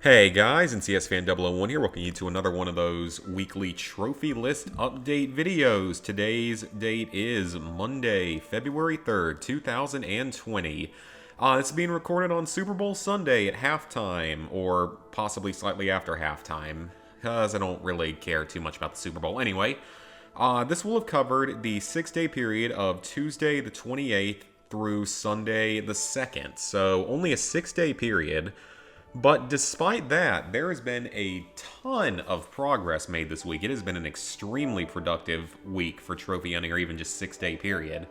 Hey guys, and CSFan001 here, welcoming you to another one of those weekly trophy list update videos. Today's date is Monday, February 3rd, 2020. It's being recorded on Super Bowl Sunday at halftime, or possibly slightly after halftime, because I don't really care too much about the Super Bowl. Anyway, this will have covered the 6-day period of Tuesday the 28th through Sunday the 2nd, so only a 6-day period. But despite that, there has been a ton of progress made this week. It has been an extremely productive week for trophy hunting, or even just 6-day period.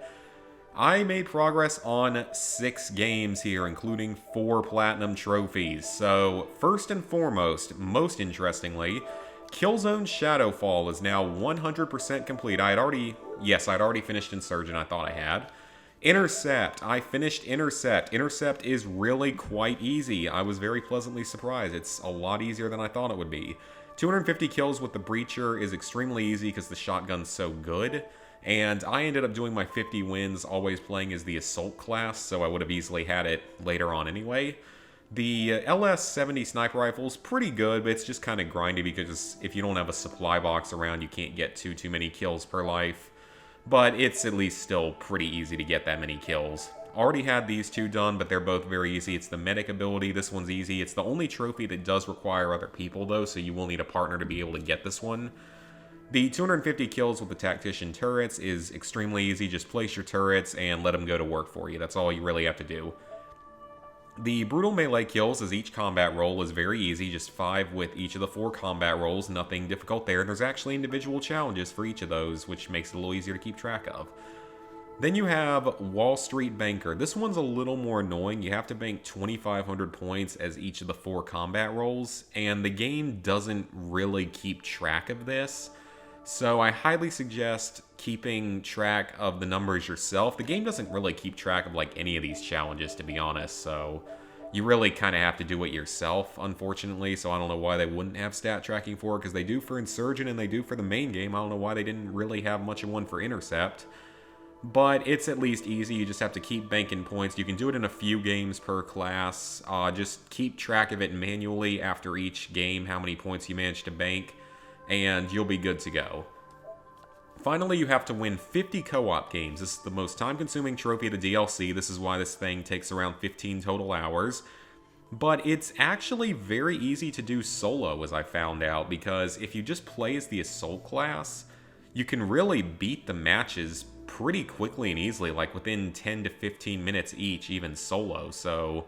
I made progress on 6 games here, including 4 platinum trophies. So, first and foremost, most interestingly, Killzone Shadowfall is now 100% complete. I'd already finished Insurgent, I thought I had. Intercept. I finished Intercept. Intercept is really quite easy. I was very pleasantly surprised. It's a lot easier than I thought it would be. 250 kills with the Breacher is extremely easy because the shotgun's so good. And I ended up doing my 50 wins always playing as the Assault class, so I would have easily had it later on anyway. The LS-70 sniper rifle is pretty good, but it's just kind of grindy because if you don't have a supply box around, you can't get too many kills per life. But it's at least still pretty easy to get that many kills. Already had these 2 done, but they're both very easy. It's the medic ability, this one's easy. It's the only trophy that does require other people though, so you will need a partner to be able to get this one. The 250 kills with the tactician turrets is extremely easy. Just place your turrets and let them go to work for you. That's all you really have to do. The brutal melee kills as each combat role is very easy, just 5 with each of the 4 combat roles, nothing difficult there. There's actually individual challenges for each of those, which makes it a little easier to keep track of. Then you have Wall Street Banker. This one's a little more annoying. You have to bank 2,500 points as each of the 4 combat roles, and the game doesn't really keep track of this. So I highly suggest keeping track of the numbers yourself. The game doesn't really keep track of like any of these challenges, to be honest, so you really kind of have to do it yourself, unfortunately. So I don't know why they wouldn't have stat tracking for it, because they do for Insurgent and they do for the main game. I don't know why they didn't really have much of one for Intercept. But it's at least easy. You just have to keep banking points. You can do it in a few games per class. Just keep track of it manually after each game, how many points you manage to bank, and you'll be good to go. Finally, you have to win 50 co-op games. This is the most time-consuming trophy of the DLC. This is why this thing takes around 15 total hours. But it's actually very easy to do solo, as I found out, because if you just play as the Assault class, you can really beat the matches pretty quickly and easily, like within 10 to 15 minutes each, even solo. So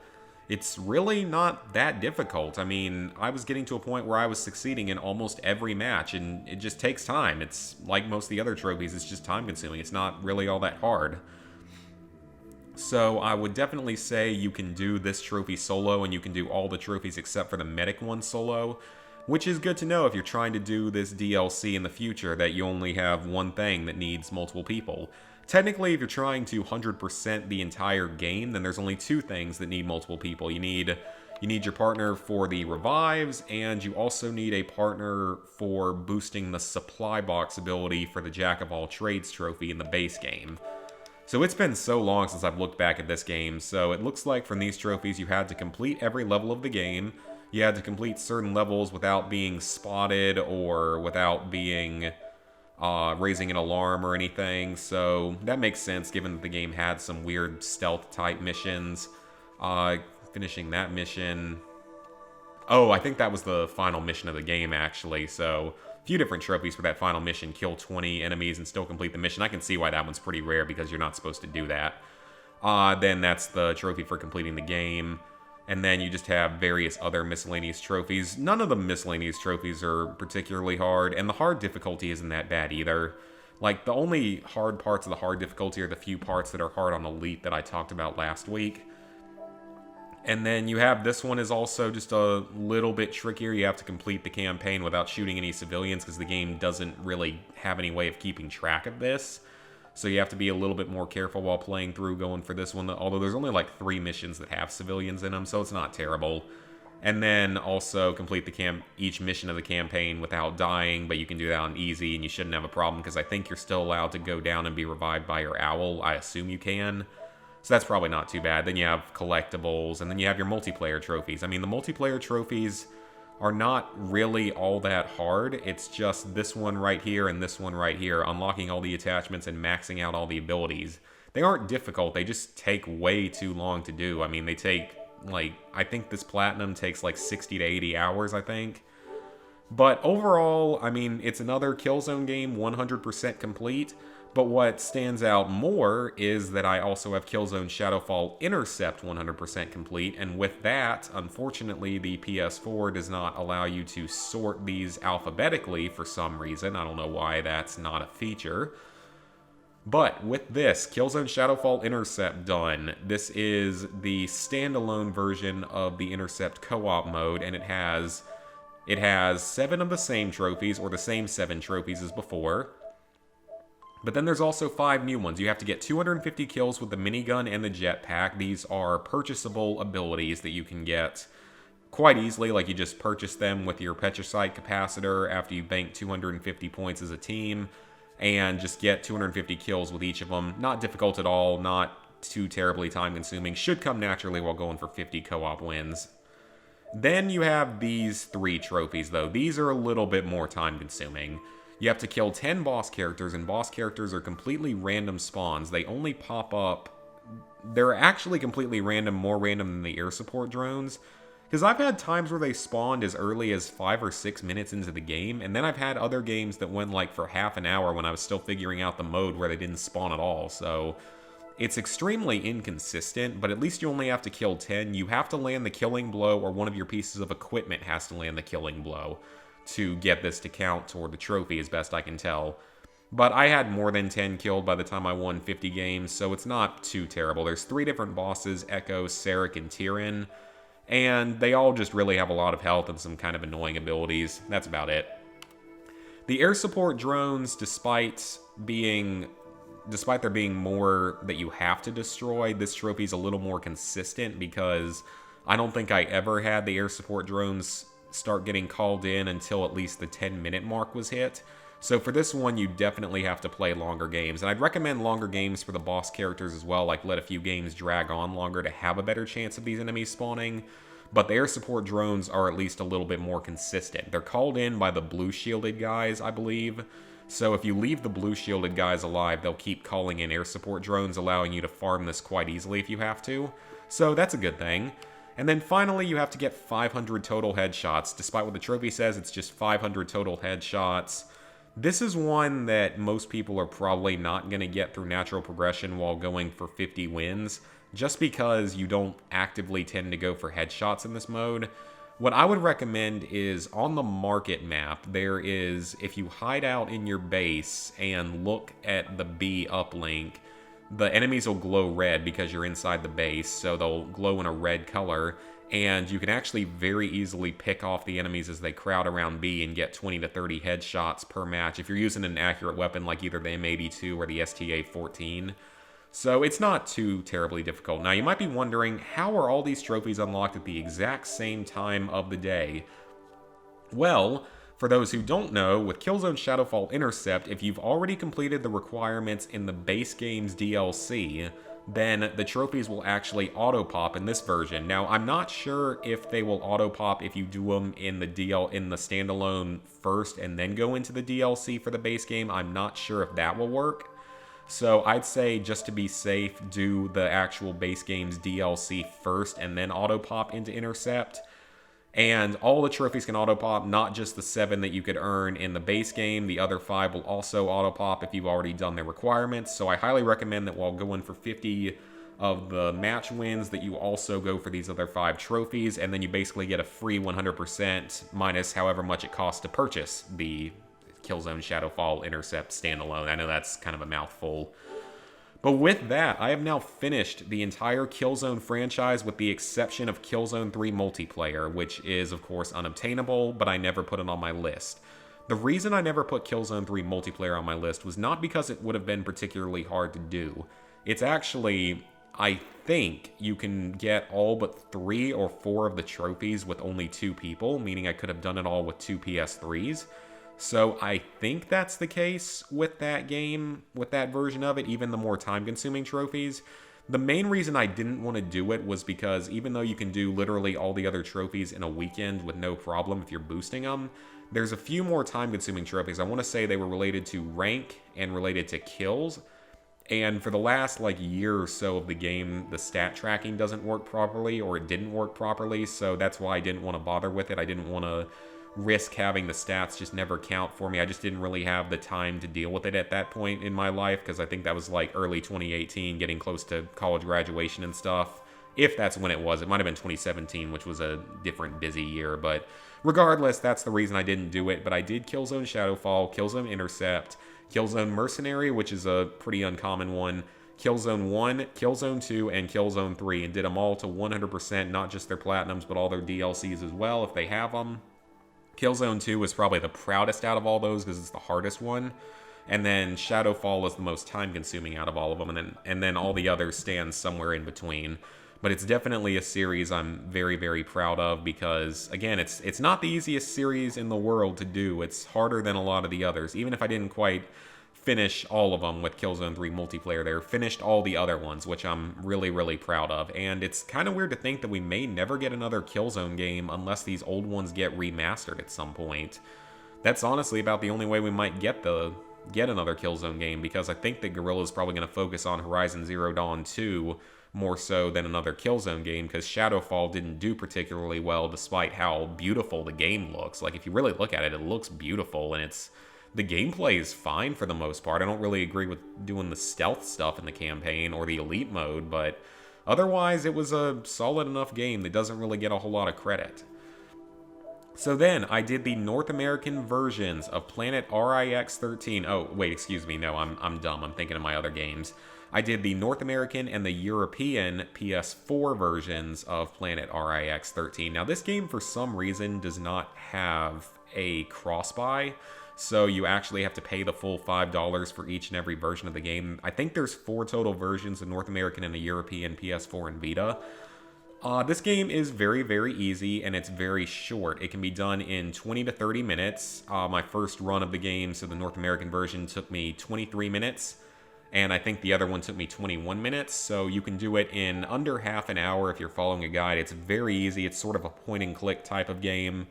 it's really not that difficult. I mean, I was getting to a point where I was succeeding in almost every match, and it just takes time. It's like most of the other trophies, it's just time-consuming. It's not really all that hard. So I would definitely say you can do this trophy solo, and you can do all the trophies except for the medic one solo, which is good to know if you're trying to do this DLC in the future, that you only have one thing that needs multiple people. Technically, if you're trying to 100% the entire game, then there's only 2 things that need multiple people. You need your partner for the revives, and you also need a partner for boosting the supply box ability for the Jack of all trades trophy in the base game. So it's been so long since I've looked back at this game, so it looks like from these trophies you had to complete every level of the game. You had to complete certain levels without being spotted or without being raising an alarm or anything, so that makes sense given that the game had some weird stealth type missions. Finishing that mission, oh, I think that was the final mission of the game actually, so a few different trophies for that final mission. Kill 20 enemies and still complete the mission. I can see why that one's pretty rare because you're not supposed to do that. Then that's the trophy for completing the game. And then you just have various other miscellaneous trophies. None of the miscellaneous trophies are particularly hard, and the hard difficulty isn't that bad either. Like, the only hard parts of the hard difficulty are the few parts that are hard on Elite that I talked about last week. And then you have this one is also just a little bit trickier. You have to complete the campaign without shooting any civilians because the game doesn't really have any way of keeping track of this. So you have to be a little bit more careful while playing through going for this one, although there's only like 3 missions that have civilians in them, so it's not terrible. And then also complete each mission of the campaign without dying, but you can do that on easy, and you shouldn't have a problem, because I think you're still allowed to go down and be revived by your owl. I assume you can. So that's probably not too bad. Then you have collectibles, and then you have your multiplayer trophies. I mean, the multiplayer trophies are not really all that hard. It's just this one right here and this one right here, unlocking all the attachments and maxing out all the abilities. They aren't difficult, they just take way too long to do. I mean, they take, like, I think this platinum takes like 60 to 80 hours, I think. But overall, I mean, it's another Killzone game, 100% complete. But what stands out more is that I also have Killzone Shadowfall Intercept 100% complete, and with that, unfortunately, the PS4 does not allow you to sort these alphabetically for some reason. I don't know why that's not a feature. But with this, Killzone Shadowfall Intercept done, this is the standalone version of the Intercept co-op mode, and it has 7 of the same trophies, or the same 7 trophies as before. But then there's also 5 new ones. You have to get 250 kills with the minigun and the jetpack. These are purchasable abilities that you can get quite easily. Like, you just purchase them with your Petricite capacitor after you bank 250 points as a team, and just get 250 kills with each of them. Not difficult at all, not too terribly time-consuming. Should come naturally while going for 50 co-op wins. Then you have these 3 trophies, though. These are a little bit more time-consuming. You have to kill 10 boss characters, and boss characters are completely random spawns. They only pop up... They're actually completely random, more random than the air support drones. Because I've had times where they spawned as early as 5 or 6 minutes into the game, and then I've had other games that went like for half an hour when I was still figuring out the mode where they didn't spawn at all, so... It's extremely inconsistent, but at least you only have to kill 10. You have to land the killing blow, or one of your pieces of equipment has to land the killing blow to get this to count toward the trophy, as best I can tell. But I had more than 10 killed by the time I won 50 games, so it's not too terrible. There's 3 different bosses, Echo, Sarek, and Tyrion, and they all just really have a lot of health and some kind of annoying abilities. That's about it. The air support drones, despite there being more that you have to destroy, this trophy's a little more consistent because I don't think I ever had the air support drones start getting called in until at least the 10-minute mark was hit. So for this one, you definitely have to play longer games. And I'd recommend longer games for the boss characters as well, like let a few games drag on longer to have a better chance of these enemies spawning. But the air support drones are at least a little bit more consistent. They're called in by the blue shielded guys, I believe. So if you leave the blue shielded guys alive, they'll keep calling in air support drones, allowing you to farm this quite easily if you have to. So that's a good thing. And then finally, you have to get 500 total headshots. Despite what the trophy says, it's just 500 total headshots. This is one that most people are probably not going to get through natural progression while going for 50 wins, just because you don't actively tend to go for headshots in this mode. What I would recommend is, on the market map, there is, if you hide out in your base and look at the B uplink, the enemies will glow red because you're inside the base, so they'll glow in a red color, and you can actually very easily pick off the enemies as they crowd around B and get 20 to 30 headshots per match if you're using an accurate weapon like either the M82 or the STA-14. So it's not too terribly difficult. Now you might be wondering, how are all these trophies unlocked at the exact same time of the day? Well, for those who don't know, with Killzone Shadowfall Intercept, if you've already completed the requirements in the base game's DLC, then the trophies will actually auto-pop in this version. Now, I'm not sure if they will auto-pop if you do them in the standalone first and then go into the DLC for the base game. I'm not sure if that will work. So I'd say, just to be safe, do the actual base game's DLC first and then auto-pop into Intercept. And all the trophies can auto-pop, not just the 7 that you could earn in the base game. The other 5 will also auto-pop if you've already done their requirements. So I highly recommend that while going for 50 of the match wins, that you also go for these other 5 trophies, and then you basically get a free 100% minus however much it costs to purchase the Killzone Shadowfall Intercept standalone. I know that's kind of a mouthful. But with that, I have now finished the entire Killzone franchise with the exception of Killzone 3 multiplayer, which is, of course, unobtainable, but I never put it on my list. The reason I never put Killzone 3 multiplayer on my list was not because it would have been particularly hard to do. It's actually, I think, you can get all but 3 or 4 of the trophies with only 2 people, meaning I could have done it all with 2 PS3s. So I think that's the case with that game, with that version of it, even the more time-consuming trophies. The main reason I didn't want to do it was because even though you can do literally all the other trophies in a weekend with no problem if you're boosting them, there's a few more time-consuming trophies. I want to say they were related to rank and related to kills. And for the last like year or so of the game, the stat tracking doesn't work properly, or it didn't work properly, so that's why I didn't want to bother with it. I didn't want to risk having the stats just never count for me. I just didn't really have the time to deal with it at that point in my life, because I think that was like early 2018, getting close to college graduation and stuff. If that's when it was. It might have been 2017, which was a different busy year, but regardless, that's the reason I didn't do it. But I did Killzone Shadowfall, Killzone Intercept, Killzone Mercenary, which is a pretty uncommon one, Killzone 1, Killzone 2, and Killzone 3, and did them all to 100%, not just their platinums, but all their DLCs as well, if they have them. Killzone 2 is probably the proudest out of all those because it's the hardest one. And then Shadowfall is the most time-consuming out of all of them, and then all the others stand somewhere in between. But it's definitely a series I'm very, very proud of because, again, it's not the easiest series in the world to do. It's harder than a lot of the others. Even if I didn't quite finish all of them with Killzone 3 multiplayer there, finished all the other ones, which I'm really, really proud of. And it's kind of weird to think that we may never get another Killzone game unless these old ones get remastered at some point. That's honestly about the only way we might get another Killzone game, because I think that Guerrilla's probably going to focus on Horizon Zero Dawn 2 more so than another Killzone game, because Shadowfall didn't do particularly well despite how beautiful the game looks. Like, if you really look at it, it looks beautiful, and the gameplay is fine for the most part. I don't really agree with doing the stealth stuff in the campaign or the elite mode, but otherwise it was a solid enough game that doesn't really get a whole lot of credit. So then I did the North American versions of Planet RIX 13. Oh, wait, excuse me. No, I'm dumb. I'm thinking of my other games. I did the North American and the European PS4 versions of Planet RIX 13. Now, this game, for some reason, does not have a cross-buy, so you actually have to pay the full $5 for each and every version of the game. I think there's 4 total versions, of North American and the European, PS4, and Vita. This game is very, very easy, and it's very short. It can be done in 20 to 30 minutes. My first run of the game, so the North American version, took me 23 minutes, and I think the other one took me 21 minutes, so you can do it in under half an hour if you're following a guide. It's very easy. It's sort of a point-and-click type of game.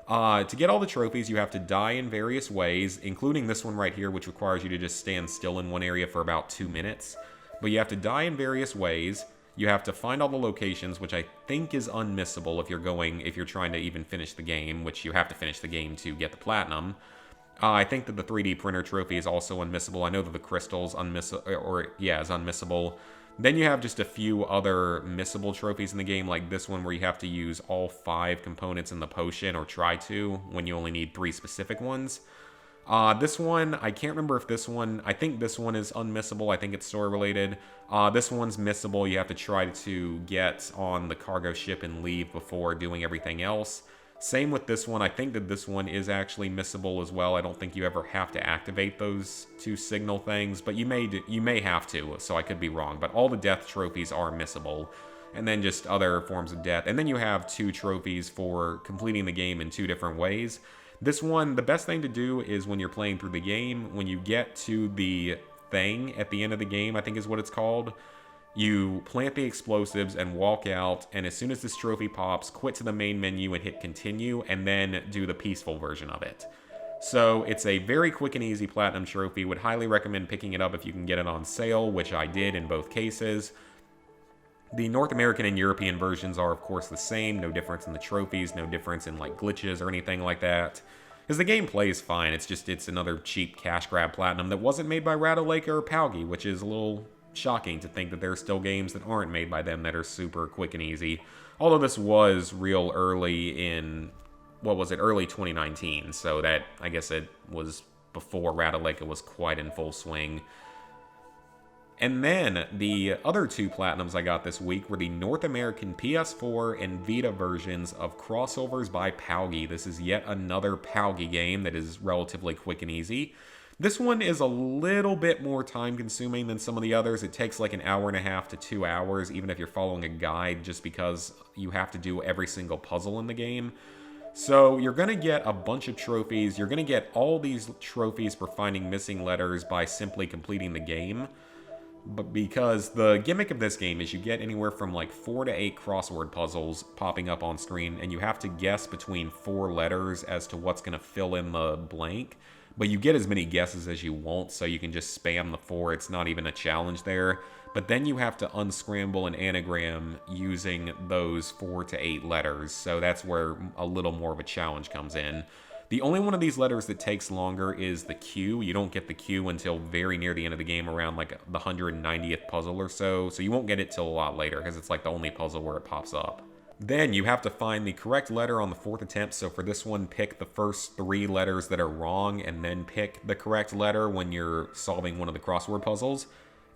To get all the trophies, you have to die in various ways, including this one right here, which requires you to just stand still in one area for about 2 minutes. But you have to die in various ways. You have to find all the locations, which I think is unmissable if you're trying to even finish the game, which you have to finish the game to get the platinum. I think that the 3D printer trophy is also unmissable. I know that the crystal's is unmissable. Then you have just a few other missable trophies in the game, like this one where you have to use all 5 components in the potion, or try to, when you only need 3 specific ones. This one, I can't remember if I think this one is unmissable. I think it's story-related. This one's missable. You have to try to get on the cargo ship and leave before doing everything else. Same with this one. I think that this one is actually missable as well. I don't think you ever have to activate those 2 signal things, but you may have to, so I could be wrong. But all the death trophies are missable, and then just other forms of death. And then you have 2 trophies for completing the game in 2 different ways. This one, the best thing to do is when you're playing through the game, when you get to the thing at the end of the game, I think is what it's called, you plant the explosives and walk out, and as soon as this trophy pops, quit to the main menu and hit continue, and then do the peaceful version of it. So it's a very quick and easy platinum trophy. Would highly recommend picking it up if you can get it on sale, which I did in both cases. The North American and European versions are, of course, the same. No difference in the trophies, no difference in like glitches or anything like that. Because the gameplay is fine. It's another cheap cash grab platinum that wasn't made by Ratalaika or Palgi, which is a little shocking to think that there are still games that aren't made by them that are super quick and easy. Although this was real early in, early 2019. So that, I guess it was before Ratalaika was quite in full swing. And then the other 2 platinums I got this week were the North American PS4 and Vita versions of Crossovers by Palgi. This is yet another Palgi game that is relatively quick and easy. This one is a little bit more time-consuming than some of the others. It takes like an hour and a half to 2 hours, even if you're following a guide, just because you have to do every single puzzle in the game. So you're going to get a bunch of trophies. You're going to get all these trophies for finding missing letters by simply completing the game. But because the gimmick of this game is you get anywhere from like 4 to 8 crossword puzzles popping up on screen, and you have to guess between 4 letters as to what's going to fill in the blank. But you get as many guesses as you want, so you can just spam the 4. It's not even a challenge there. But then you have to unscramble an anagram using those 4 to 8 letters, so that's where a little more of a challenge comes in. The only one of these letters that takes longer is the Q. You don't get the Q until very near the end of the game, around like the 190th puzzle or so. So you won't get it till a lot later, because it's like the only puzzle where it pops up. Then you have to find the correct letter on the 4th attempt. So for this one, pick the first 3 letters that are wrong, and then pick the correct letter when you're solving one of the crossword puzzles.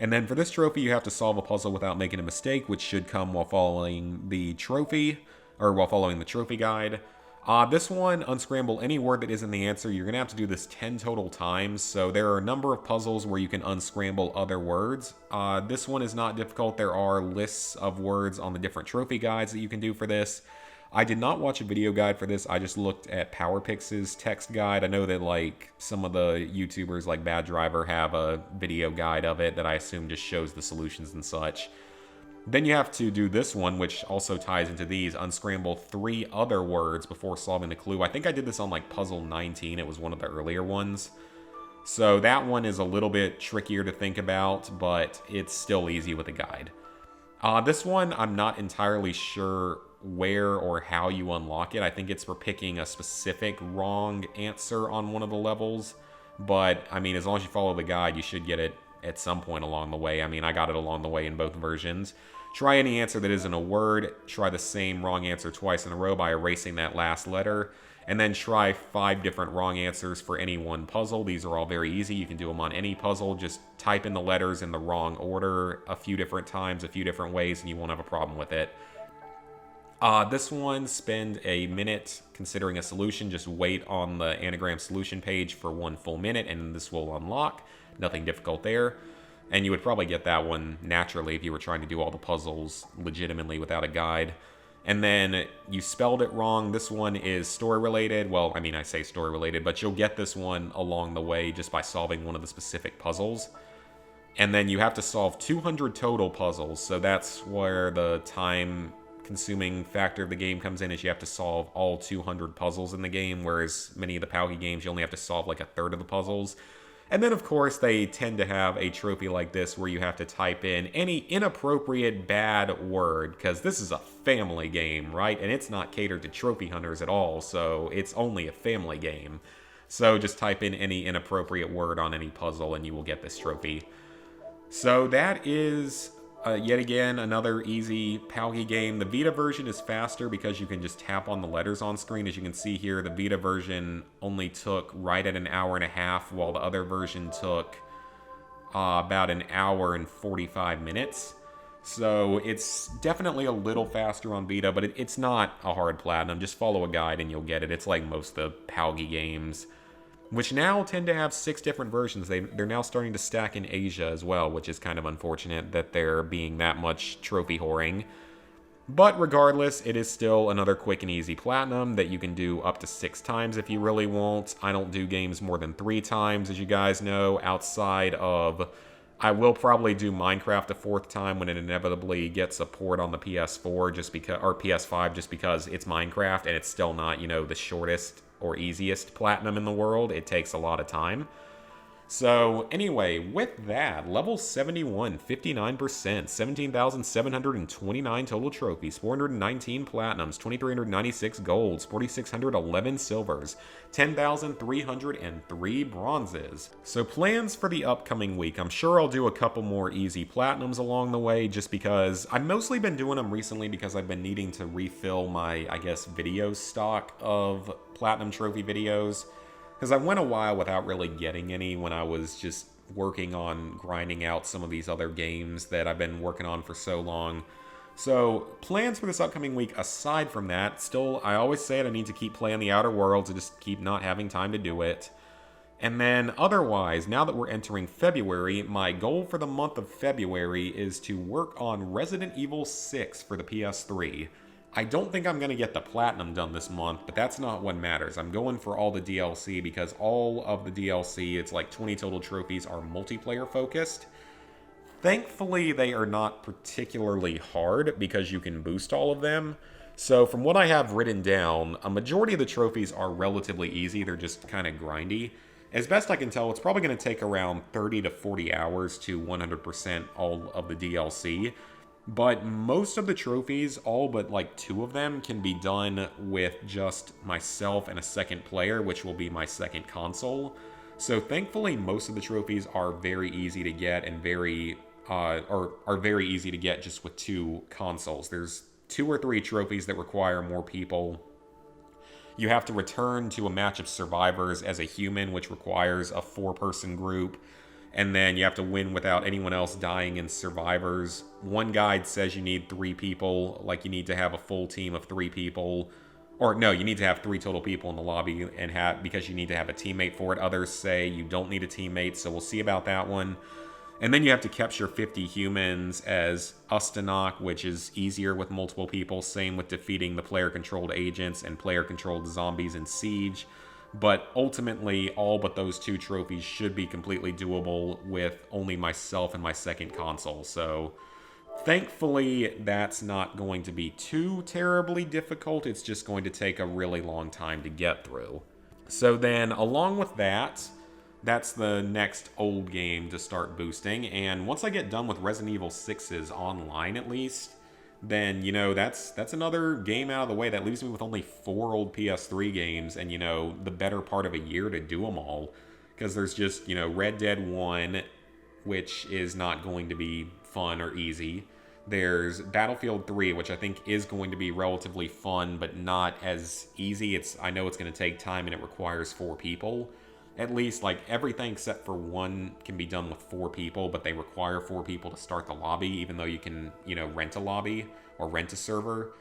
And then for this trophy, you have to solve a puzzle without making a mistake, which should come while following the trophy, or while following the trophy guide. This one, unscramble any word that isn't the answer. You're going to have to do this 10 total times, so there are a number of puzzles where you can unscramble other words. This one is not difficult. There are lists of words on the different trophy guides that you can do for this. I did not watch a video guide for this. I just looked at PowerPix's text guide. I know that like some of the YouTubers like Bad Driver have a video guide of it that I assume just shows the solutions and such. Then you have to do this one, which also ties into these. Unscramble 3 other words before solving the clue. I think I did this on like puzzle 19. It was one of the earlier ones. So that one is a little bit trickier to think about, but it's still easy with a guide. This one, I'm not entirely sure where or how you unlock it. I think it's for picking a specific wrong answer on one of the levels. But, I mean, as long as you follow the guide, you should get it at some point along the way. I mean, I got it along the way in both versions. Try any answer that isn't a word. Try the same wrong answer twice in a row by erasing that last letter. And then try 5 different wrong answers for any one puzzle. These are all very easy. You can do them on any puzzle. Just type in the letters in the wrong order a few different times, a few different ways, and you won't have a problem with it. This one, spend a minute considering a solution. Just wait on the anagram solution page for 1 full minute, and this will unlock. Nothing difficult there. And you would probably get that one naturally if you were trying to do all the puzzles legitimately without a guide. And then you spelled it wrong. This one is story related. Well, I mean, I say story related, but you'll get this one along the way just by solving one of the specific puzzles. And then you have to solve 200 total puzzles. So that's where the time consuming factor of the game comes in, is you have to solve all 200 puzzles in the game, whereas many of the Palkia games, you only have to solve like a third of the puzzles. And then, of course, they tend to have a trophy like this where you have to type in any inappropriate bad word, because this is a family game, right? And it's not catered to trophy hunters at all, so it's only a family game. So just type in any inappropriate word on any puzzle and you will get this trophy. So that is, yet again, another easy Palkia game. The Vita version is faster because you can just tap on the letters on screen. As you can see here, the Vita version only took right at an hour and a half, while the other version took about an hour and 45 minutes. So it's definitely a little faster on Vita, but it's not a hard platinum. Just follow a guide and you'll get it. It's like most of the Palkia games, which now tend to have 6 different versions. They're now starting to stack in Asia as well, which is kind of unfortunate that they're being that much trophy whoring. But regardless, it is still another quick and easy platinum that you can do up to 6 times if you really want. I don't do games more than 3 times, as you guys know, outside of... I will probably do Minecraft a 4th time when it inevitably gets a port on the PS4 just because, or PS5, just because it's Minecraft and it's still not, you know, the shortest or easiest platinum in the world. It takes a lot of time. So anyway, with that, level 71, 59%, 17,729 total trophies, 419 platinums, 2,396 golds, 4,611 silvers, 10,303 bronzes. So plans for the upcoming week. I'm sure I'll do a couple more easy platinums along the way, just because I've mostly been doing them recently because I've been needing to refill my, I guess, video stock of platinum trophy videos. Because I went a while without really getting any when I was just working on grinding out some of these other games that I've been working on for so long. So, plans for this upcoming week, aside from that, still, I always say it, I need to keep playing the Outer Worlds and just keep not having time to do it. And then, otherwise, now that we're entering February, my goal for the month of February is to work on Resident Evil 6 for the PS3. I don't think I'm going to get the Platinum done this month, but that's not what matters. I'm going for all the DLC because all of the DLC, it's like 20 total trophies, are multiplayer focused. Thankfully, they are not particularly hard because you can boost all of them. So from what I have written down, a majority of the trophies are relatively easy. They're just kind of grindy. As best I can tell, it's probably going to take around 30 to 40 hours to 100% all of the DLC. But most of the trophies, all but like 2 of them, can be done with just myself and a second player, which will be my second console. So thankfully, most of the trophies are very easy to get and are very easy to get just with 2 consoles. There's 2 or 3 trophies that require more people. You have to return to a match of survivors as a human, which requires a 4-person group. And then you have to win without anyone else dying in survivors. One guide says you need 3 people, like you need to have a full team of 3 people. Or no, you need to have 3 total people in the lobby because you need to have a teammate for it. Others say you don't need a teammate, so we'll see about that one. And then you have to capture 50 humans as Ustanok, which is easier with multiple people. Same with defeating the player-controlled agents and player-controlled zombies in Siege. But ultimately, all but those 2 trophies should be completely doable with only myself and my second console. So thankfully, that's not going to be too terribly difficult. It's just going to take a really long time to get through. So then, along with that, that's the next old game to start boosting. And once I get done with Resident Evil 6's online, at least, then, that's another game out of the way. That leaves me with only 4 old PS3 games and, the better part of a year to do them all. Because there's just, Red Dead 1, which is not going to be fun or easy. There's Battlefield 3, which I think is going to be relatively fun, but not as easy. I know it's going to take time and it requires 4 people. At least, like, everything except for 1 can be done with 4 people, but they require 4 people to start the lobby, even though you can, rent a lobby or rent a server.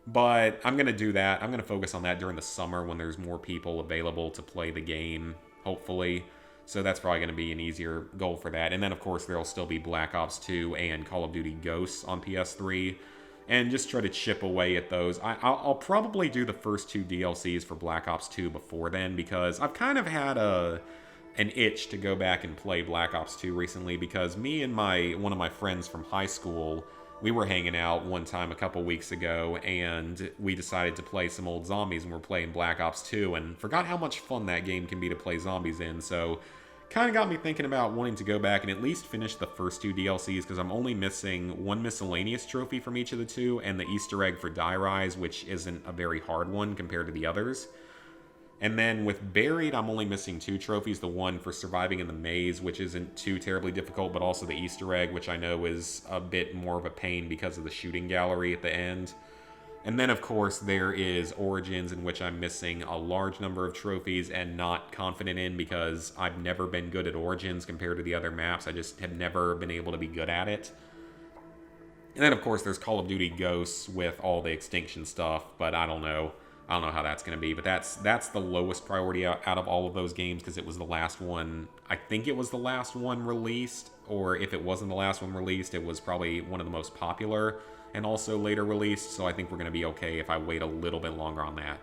But I'm going to do that. I'm going to focus on that during the summer when there's more people available to play the game, hopefully. So that's probably going to be an easier goal for that. And then, of course, there'll still be Black Ops 2 and Call of Duty Ghosts on PS3. And just try to chip away at those. I'll probably do the first 2 DLCs for Black Ops 2 before then, because I've kind of had an itch to go back and play Black Ops 2 recently, because me and one of my friends from high school, we were hanging out one time a couple weeks ago, and we decided to play some old zombies, and we're playing Black Ops 2, and forgot how much fun that game can be to play zombies in, so kind of got me thinking about wanting to go back and at least finish the first 2 DLCs, because I'm only missing 1 miscellaneous trophy from each of the 2, and the Easter egg for Die Rise, which isn't a very hard one compared to the others. And then with Buried, I'm only missing 2 trophies, the one for surviving in the maze, which isn't too terribly difficult, but also the Easter egg, which I know is a bit more of a pain because of the shooting gallery at the end. And then, of course, there is Origins, in which I'm missing a large number of trophies and not confident in, because I've never been good at Origins compared to the other maps. I just have never been able to be good at it. And then, of course, there's Call of Duty Ghosts with all the extinction stuff, but I don't know how that's going to be. But that's the lowest priority out of all of those games, because it was the last one. I think it was the last one released, or if it wasn't the last one released, it was probably one of the most popular and also later released, so I think we're going to be okay if I wait a little bit longer on that.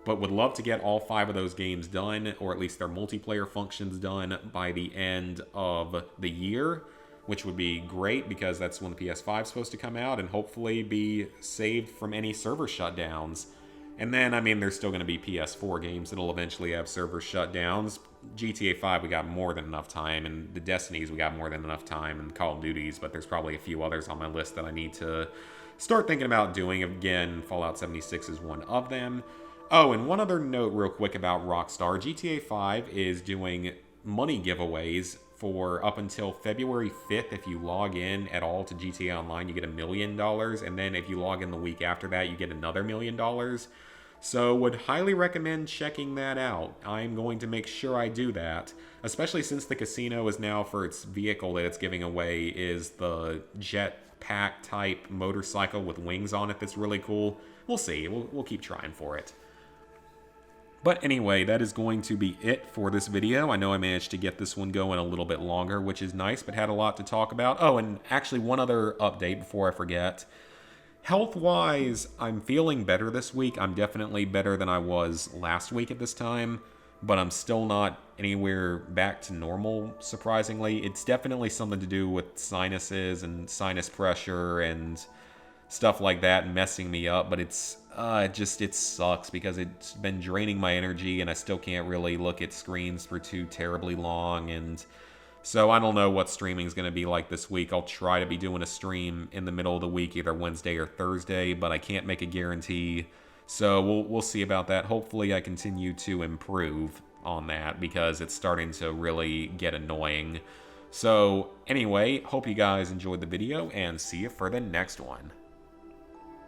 But would love to get all 5 of those games done, or at least their multiplayer functions done, by the end of the year, which would be great, because that's when the PS5 is supposed to come out, and hopefully be saved from any server shutdowns. And then, I mean, there's still going to be PS4 games that'll eventually have server shutdowns. GTA 5, we got more than enough time, and the Destinies, we got more than enough time, and Call of Duties, but there's probably a few others on my list that I need to start thinking about doing. Again, Fallout 76 is one of them. Oh, and one other note real quick about Rockstar. GTA 5 is doing money giveaways for up until February 5th. If you log in at all to GTA Online, you get $1 million, and then if you log in the week after that, you get another $1 million. So would highly recommend checking that out. I'm going to make sure I do that, especially since the casino is now, for its vehicle that it's giving away, is the jetpack type motorcycle with wings on it that's really cool. We'll see. We'll keep trying for it. But anyway, that is going to be it for this video. I know I managed to get this one going a little bit longer, which is nice, but had a lot to talk about. Oh, and actually one other update before I forget. Health-wise, I'm feeling better this week. I'm definitely better than I was last week at this time. but I'm still not anywhere back to normal, surprisingly. It's definitely something to do with sinuses and sinus pressure and stuff like that messing me up, but it sucks because it's been draining my energy and I still can't really look at screens for too terribly long. And so I don't know what streaming is going to be like this week. I'll try to be doing a stream in the middle of the week, either Wednesday or Thursday, but I can't make a guarantee. So we'll see about that. Hopefully I continue to improve on that because it's starting to really get annoying. So anyway, hope you guys enjoyed the video and see you for the next one.